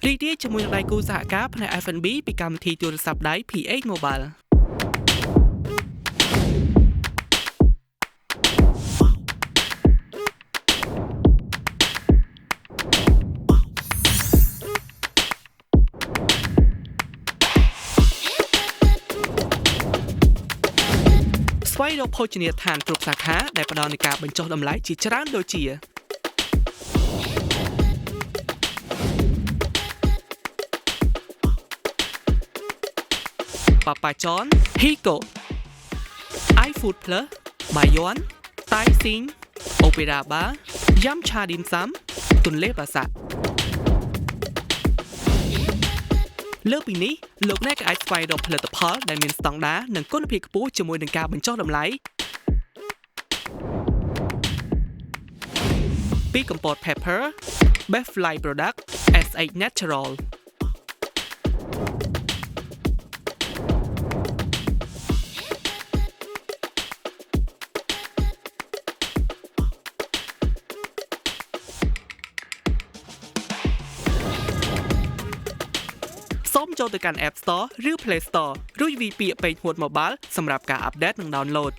រីករាយជាមួយនឹងដៃគូសហការផ្នែក F&B ពីកម្មវិធីទូរស័ព្ទដៃ P8 Mobile ស្វែងរកភោជនីយដ្ឋានគ្រប់សាខាដែលផ្ដល់នូវការបញ្ចុះតម្លៃជាច្រើនដូចជាប៉ាប៉ាចន Hiko iFood Plus បាយ័ន Tai Sing Opera Bar យ៉ាំឆាឌីមសាំទន្លេបាសាក់លើពីនេះលោកអ្នកក៏អាចស្វែងរកផលិតផលដែលមានស្តង់ដារនិងគុណភាពខ្ពស់ជាមួយនឹងការបញ្ចុះតម្លៃពីកំពត Pepper Best Fly Product SH Naturalសូមចូលទៅកាន់ App Store ឬ Play Store រួចវាយពាក្យពេកហួត Mobile សម្រាប់ការអាប់ដេតនិង download